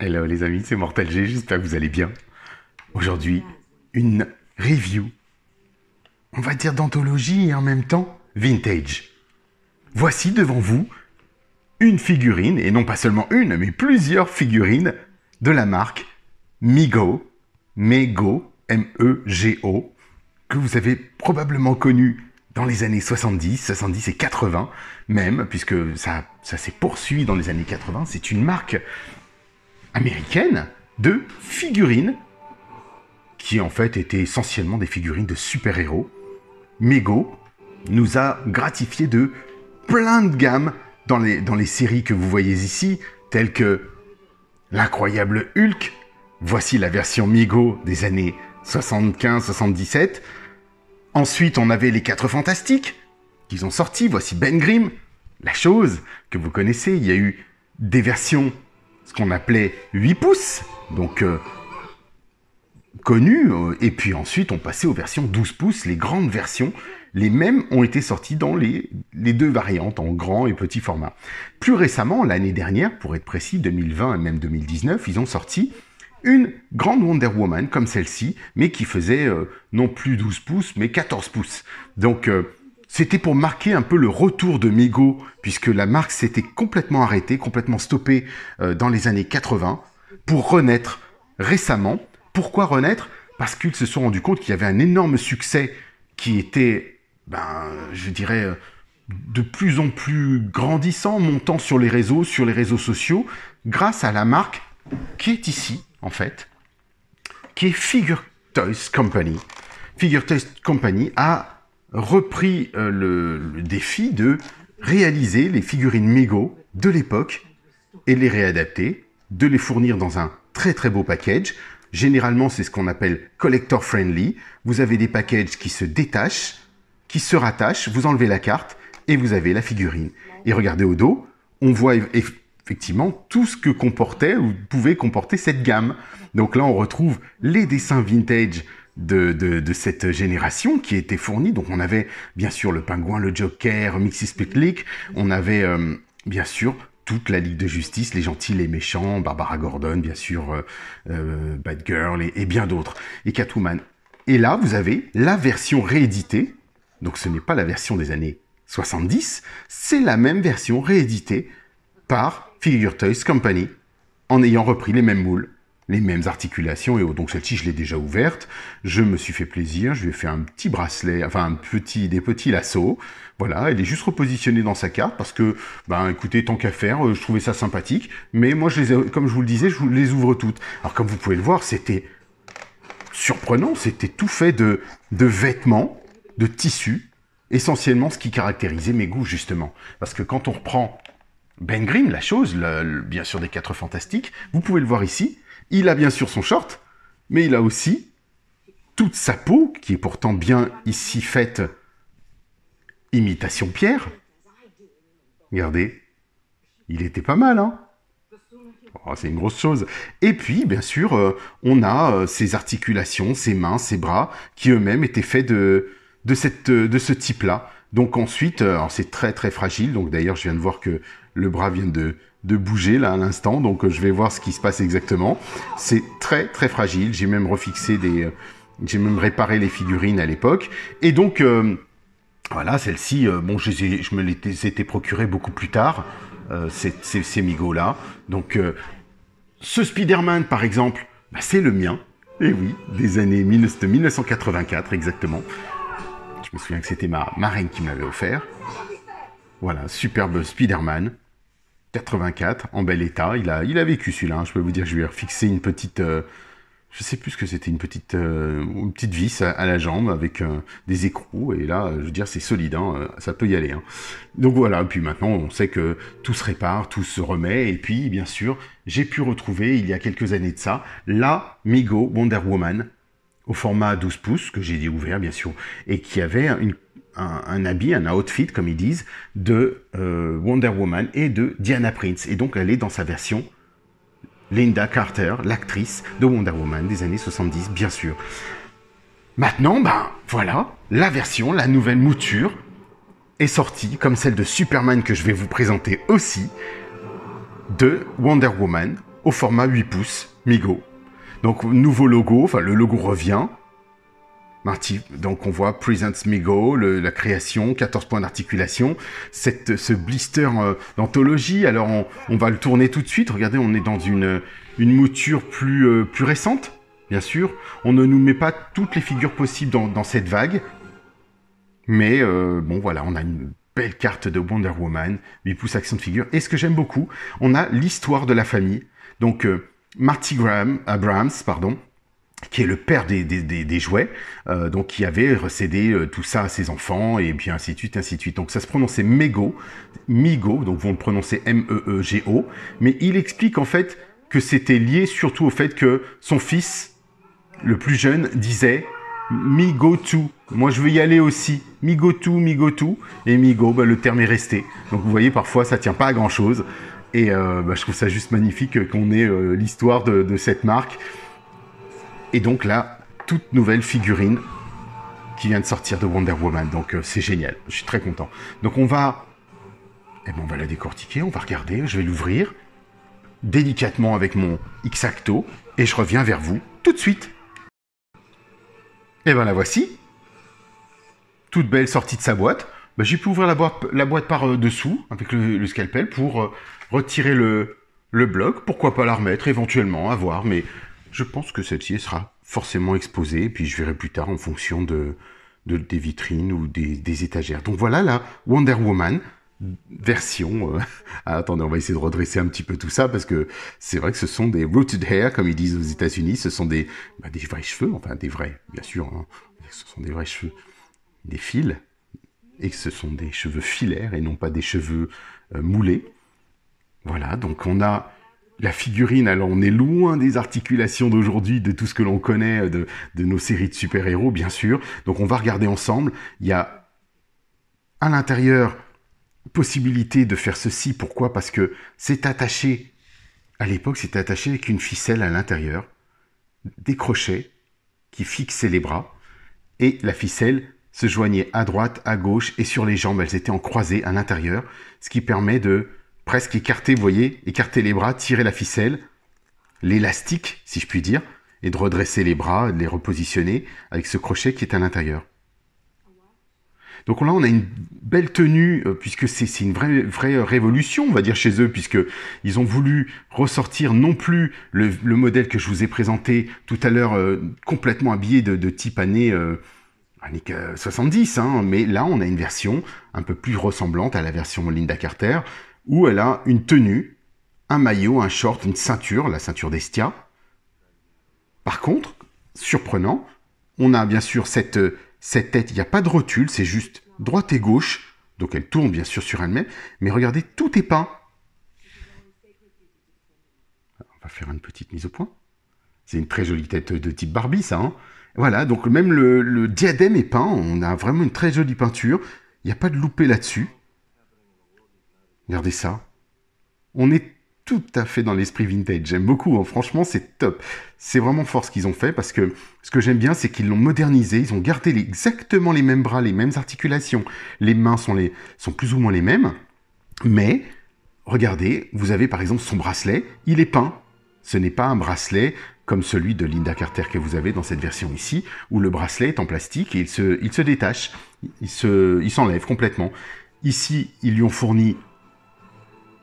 Hello les amis, c'est Mortal G, j'espère que vous allez bien. Aujourd'hui, une review, on va dire d'anthologie et en même temps vintage. Voici devant vous une figurine, et non pas seulement une, mais plusieurs figurines de la marque Mego, M-E-G-O, que vous avez probablement connu dans les années 70 et 80 même, puisque ça s'est poursuivi dans les années 80. C'est une marque américaine de figurines qui en fait étaient essentiellement des figurines de super-héros. Mego nous a gratifié de plein de gammes dans les séries que vous voyez ici, telles que l'incroyable Hulk. Voici la version Mego des années 75-77. Ensuite, on avait les 4 Fantastiques qu'ils ont sortis. Voici Ben Grimm, la chose que vous connaissez. Il y a eu des versions, ce qu'on appelait 8 pouces, donc connues. Et puis ensuite, on passait aux versions 12 pouces, les grandes versions. Les mêmes ont été sortis dans les deux variantes, en grand et petit format. Plus récemment, l'année dernière, pour être précis, 2020 et même 2019, ils ont sorti une grande Wonder Woman comme celle-ci, mais qui faisait non plus 12 pouces, mais 14 pouces. Donc, c'était pour marquer un peu le retour de Mego, puisque la marque s'était complètement arrêtée, complètement stoppée dans les années 80, pour renaître récemment. Pourquoi renaître? Parce qu'ils se sont rendus compte qu'il y avait un énorme succès qui était, je dirais, de plus en plus grandissant, montant sur les réseaux sociaux, grâce à la marque qui est ici, en fait, qui est Figure Toys Company. Figure Toys Company a repris le défi de réaliser les figurines Mego de l'époque et les réadapter, de les fournir dans un très très beau package. Généralement, c'est ce qu'on appelle collector friendly. Vous avez des packages qui se détachent, qui se rattachent, vous enlevez la carte et vous avez la figurine. Et regardez au dos, on voit effectivement tout ce que comportait ou pouvait comporter cette gamme. Donc là, on retrouve les dessins vintage de cette génération qui étaient fournis. Donc on avait bien sûr le Pingouin, le Joker, Mixie Sputnik, on avait bien sûr toute la Ligue de Justice, les gentils, les méchants, Barbara Gordon, bien sûr, Batgirl et bien d'autres, et Catwoman. Et là, vous avez la version rééditée, donc ce n'est pas la version des années 70, c'est la même version rééditée par Figure Toys Company, en ayant repris les mêmes moules, les mêmes articulations et autres. Donc celle-ci, je l'ai déjà ouverte, je me suis fait plaisir, je lui ai fait un petit bracelet, enfin des petits lasso. Voilà, elle est juste repositionnée dans sa carte parce que, écoutez, tant qu'à faire, je trouvais ça sympathique. Mais moi, comme je vous le disais, je les ouvre toutes. Alors comme vous pouvez le voir, c'était surprenant, c'était tout fait de vêtements, de tissus, essentiellement ce qui caractérisait mes goûts justement. Parce que quand on reprend Ben Grimm, la chose, bien sûr des 4 Fantastiques, vous pouvez le voir ici, il a bien sûr son short, mais il a aussi toute sa peau, qui est pourtant bien ici faite imitation pierre. Regardez, il était pas mal, hein? Oh, c'est une grosse chose. Et puis, bien sûr, on a ses articulations, ses mains, ses bras, qui eux-mêmes étaient faits de ce type-là. Donc ensuite, alors c'est très très fragile, donc d'ailleurs je viens de voir que le bras vient de bouger là à l'instant, donc je vais voir ce qui se passe exactement. C'est très très fragile, j'ai même refixé j'ai même réparé les figurines à l'époque. Et donc, voilà, celle-ci, je me les étais procuré beaucoup plus tard, ces Mego-là. Donc, ce Spider-Man par exemple, c'est le mien, et oui, des années 1984 exactement. Je me souviens que c'était ma reine qui me l'avait offert. Voilà, superbe Spider-Man, 84, en bel état. Il a vécu celui-là, hein. Je peux vous dire que je lui ai refixé une petite... je sais plus ce que c'était, une petite vis à la jambe avec des écrous. Et là, je veux dire, c'est solide, hein, ça peut y aller. Hein. Donc voilà, puis maintenant, on sait que tout se répare, tout se remet. Et puis, bien sûr, j'ai pu retrouver, il y a quelques années de ça, la Mego Wonder Woman, au format 12 pouces, que j'ai ouvert, bien sûr, et qui avait un habit, un outfit, comme ils disent, de Wonder Woman et de Diana Prince. Et donc, elle est dans sa version Linda Carter, l'actrice de Wonder Woman des années 70, bien sûr. Maintenant, voilà, la version, la nouvelle mouture est sortie, comme celle de Superman que je vais vous présenter aussi, de Wonder Woman au format 8 pouces, Migo. Donc, nouveau logo, enfin, le logo revient. Donc, on voit Presents Migo, la création, 14 points d'articulation. Ce blister d'anthologie, alors on va le tourner tout de suite. Regardez, on est dans une mouture plus récente, bien sûr. On ne nous met pas toutes les figures possibles dans cette vague. Mais bon, voilà, on a une belle carte de Wonder Woman, 8 pouces action de figure. Et ce que j'aime beaucoup, on a l'histoire de la famille. Donc, Marty Abrams, qui est le père des jouets, donc qui avait cédé tout ça à ses enfants, et puis ainsi de suite, ainsi de suite. Donc ça se prononçait Migo, donc vont le prononcer M-E-E-G-O, mais il explique en fait que c'était lié surtout au fait que son fils, le plus jeune, disait « Migo too ». Moi, je veux y aller aussi. Migo too, et Migo, bah, le terme est resté. Donc vous voyez, parfois, ça tient pas à grand-chose. Et bah, je trouve ça juste magnifique qu'on ait l'histoire de cette marque. Et donc là, toute nouvelle figurine qui vient de sortir de Wonder Woman. Donc c'est génial, je suis très content. Donc on va la décortiquer, on va regarder, je vais l'ouvrir délicatement avec mon X-Acto et je reviens vers vous tout de suite. Et ben la voici, toute belle sortie de sa boîte. Ben, j'ai pu ouvrir la boîte par dessous avec le scalpel pour retirer le bloc. Pourquoi pas la remettre éventuellement, à voir, mais je pense que celle-ci sera forcément exposée, et puis je verrai plus tard en fonction des vitrines ou des étagères. Donc voilà la Wonder Woman version... attendez, on va essayer de redresser un petit peu tout ça, parce que c'est vrai que ce sont des rooted hair, comme ils disent aux États-Unis, ce sont des vrais cheveux, enfin des vrais, bien sûr, hein, ce sont des vrais cheveux, des fils, et ce sont des cheveux filaires et non pas des cheveux moulés. Voilà, donc on a la figurine, alors on est loin des articulations d'aujourd'hui, de tout ce que l'on connaît de nos séries de super-héros, bien sûr. Donc on va regarder ensemble. Il y a à l'intérieur possibilité de faire ceci. Pourquoi? Parce que c'est attaché, à l'époque, c'était attaché avec une ficelle à l'intérieur, des crochets qui fixaient les bras, et la ficelle se joignait à droite, à gauche, et sur les jambes, elles étaient en croisée à l'intérieur, ce qui permet de presque écarter, vous voyez, écarter les bras, tirer la ficelle, l'élastique, si je puis dire, et de redresser les bras, de les repositionner avec ce crochet qui est à l'intérieur. Donc là, on a une belle tenue, puisque c'est une vraie révolution, on va dire, chez eux, puisqu'ils ont voulu ressortir non plus le modèle que je vous ai présenté tout à l'heure, complètement habillé de type années 70, hein, mais là, on a une version un peu plus ressemblante à la version Lynda Carter, où elle a une tenue, un maillot, un short, une ceinture, la ceinture d'Estia. Par contre, surprenant, on a bien sûr cette tête, il n'y a pas de rotule, c'est juste droite et gauche, donc elle tourne bien sûr sur elle-même, mais regardez, tout est peint. On va faire une petite mise au point. C'est une très jolie tête de type Barbie, ça, hein. Voilà, donc même le diadème est peint, on a vraiment une très jolie peinture, il n'y a pas de loupé là-dessus. Regardez ça. On est tout à fait dans l'esprit vintage. J'aime beaucoup, hein. Franchement, c'est top. C'est vraiment fort ce qu'ils ont fait, parce que ce que j'aime bien, c'est qu'ils l'ont modernisé. Ils ont gardé exactement les mêmes bras, les mêmes articulations. Les mains sont plus ou moins les mêmes. Mais, regardez, vous avez par exemple son bracelet, il est peint. Ce n'est pas un bracelet comme celui de Lynda Carter que vous avez dans cette version ici, où le bracelet est en plastique et il se détache. Il s'enlève complètement. Ici, ils lui ont fourni,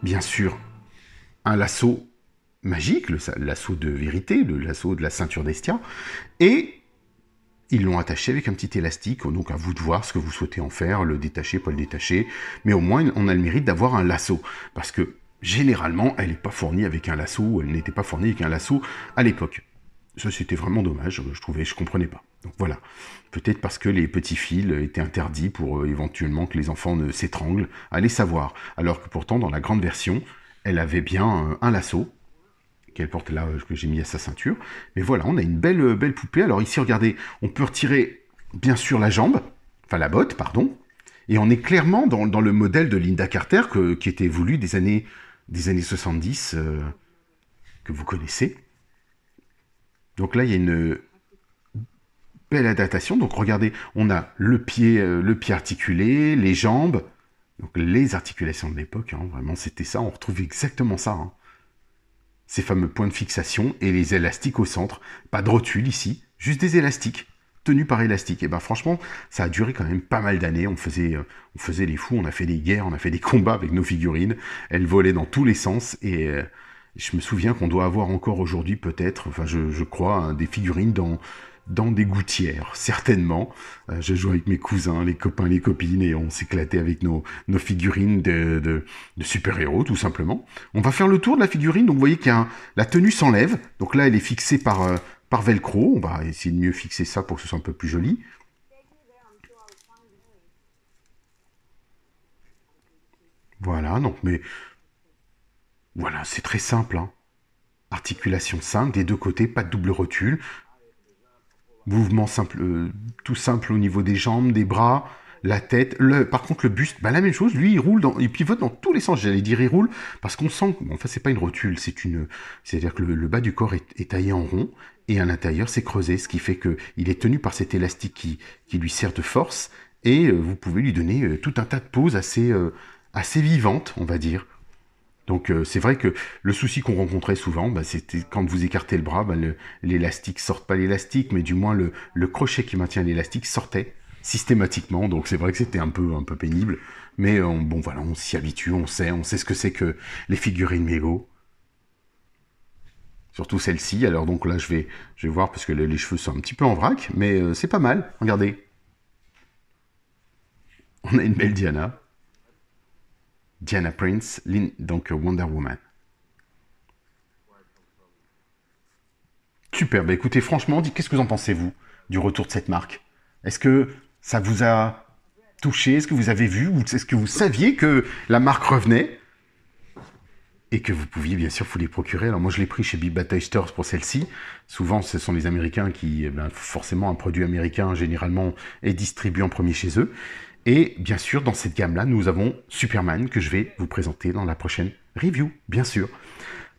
bien sûr, un lasso magique, le lasso de vérité, le lasso de la ceinture d'Estia, et ils l'ont attaché avec un petit élastique, donc à vous de voir ce que vous souhaitez en faire, le détacher, pas le détacher, mais au moins on a le mérite d'avoir un lasso, parce que généralement elle n'est pas fournie avec un lasso, ou elle n'était pas fournie avec un lasso à l'époque. Ça c'était vraiment dommage, je comprenais pas. Donc voilà, peut-être parce que les petits fils étaient interdits pour éventuellement que les enfants ne s'étranglent, allez savoir, alors que pourtant dans la grande version, elle avait bien un lasso, qu'elle porte là, que j'ai mis à sa ceinture. Mais voilà, on a une belle poupée. Alors ici, regardez, on peut retirer, bien sûr, la jambe, enfin la botte, pardon. Et on est clairement dans le modèle de Lynda Carter, qui était voulu des années 70, que vous connaissez. Donc là, il y a une belle adaptation. Donc regardez, on a le pied articulé, les jambes, donc les articulations de l'époque, hein, vraiment c'était ça, on retrouve exactement ça. Hein. ces fameux points de fixation et les élastiques au centre. Pas de rotule ici, juste des élastiques, tenus par élastique. Et ben franchement, ça a duré quand même pas mal d'années. On faisait les fous, on a fait des guerres, on a fait des combats avec nos figurines. Elles volaient dans tous les sens et je me souviens qu'on doit avoir encore aujourd'hui peut-être, enfin je crois, hein, des figurines dans des gouttières, certainement. Je jouais avec mes cousins, les copains, les copines, et on s'éclatait avec nos figurines de super-héros, tout simplement. On va faire le tour de la figurine, donc vous voyez qu'il y a la tenue s'enlève, donc là elle est fixée par velcro, on va essayer de mieux fixer ça pour que ce soit un peu plus joli. Voilà, donc mais... Voilà, c'est très simple, hein. Articulation simple, des deux côtés, pas de double rotule. Mouvement simple, tout simple au niveau des jambes, des bras, la tête. Par contre, le buste, bah, la même chose. Lui, il pivote dans tous les sens. J'allais dire il roule parce qu'on sent. Bon, enfin, c'est pas une rotule, c'est-à-dire que le bas du corps est taillé en rond et à l'intérieur c'est creusé, ce qui fait que il est tenu par cet élastique qui lui sert de force et vous pouvez lui donner tout un tas de poses assez vivantes, on va dire. Donc c'est vrai que le souci qu'on rencontrait souvent, bah, c'était quand vous écartez le bras, bah, l'élastique sorte pas l'élastique, mais du moins le crochet qui maintient l'élastique sortait systématiquement. Donc c'est vrai que c'était un peu pénible, mais bon voilà, on s'y habitue, on sait ce que c'est que les figurines Lego. Surtout celle-ci. Alors donc là je vais voir parce que les cheveux sont un petit peu en vrac, mais c'est pas mal. Regardez, on a une belle Diana. Diana Prince, donc Wonder Woman. Super, bah écoutez, franchement, qu'est-ce que vous en pensez, vous, du retour de cette marque? Est-ce que ça vous a touché? Est-ce que vous avez vu? Ou est-ce que vous saviez que la marque revenait? Et que vous pouviez, bien sûr, vous les procurer. Alors moi, je l'ai pris chez Big Bad Toy Stores pour celle-ci. Souvent, ce sont les Américains qui, forcément, un produit américain, généralement, est distribué en premier chez eux. Et bien sûr, dans cette gamme-là, nous avons Superman que je vais vous présenter dans la prochaine review, bien sûr.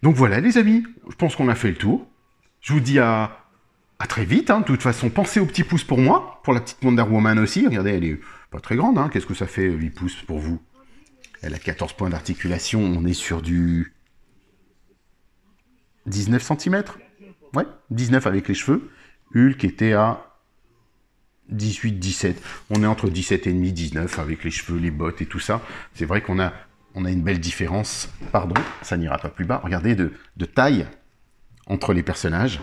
Donc voilà, les amis, je pense qu'on a fait le tour. Je vous dis à très vite. Hein. De toute façon, pensez au petit pouce pour moi, pour la petite Wonder Woman aussi. Regardez, elle est pas très grande. Hein. Qu'est-ce que ça fait, 8 pouces pour vous? Elle a 14 points d'articulation. On est sur du 19 cm. Ouais, 19 avec les cheveux. Hulk était à 18, 17. On est entre 17 et demi, 19 avec les cheveux, les bottes et tout ça. C'est vrai qu'on a une belle différence. Pardon, ça n'ira pas plus bas. Regardez, de taille entre les personnages.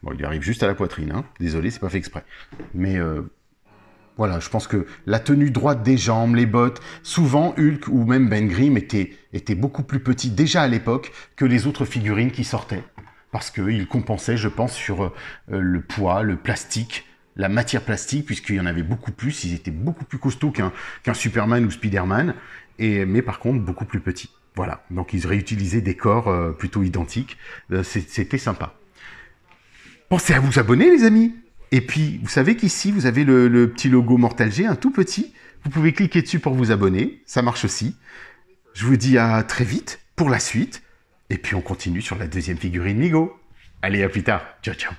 Bon, il arrive juste à la poitrine. Hein. Désolé, c'est pas fait exprès. Mais voilà, je pense que la tenue droite des jambes, les bottes, souvent Hulk ou même Ben Grimm étaient beaucoup plus petits déjà à l'époque que les autres figurines qui sortaient. Parce qu'ils compensaient, je pense, sur le poids, le plastique, la matière plastique, puisqu'il y en avait beaucoup plus. Ils étaient beaucoup plus costauds qu'un Superman ou Spider-Man, mais par contre beaucoup plus petits. Voilà, donc ils réutilisaient des corps plutôt identiques. C'était sympa. Pensez à vous abonner, les amis. Et puis, vous savez qu'ici, vous avez le petit logo Mortal G, un tout petit. Vous pouvez cliquer dessus pour vous abonner. Ça marche aussi. Je vous dis à très vite pour la suite. Et puis on continue sur la deuxième figurine Lego. Allez, à plus tard. Ciao, ciao.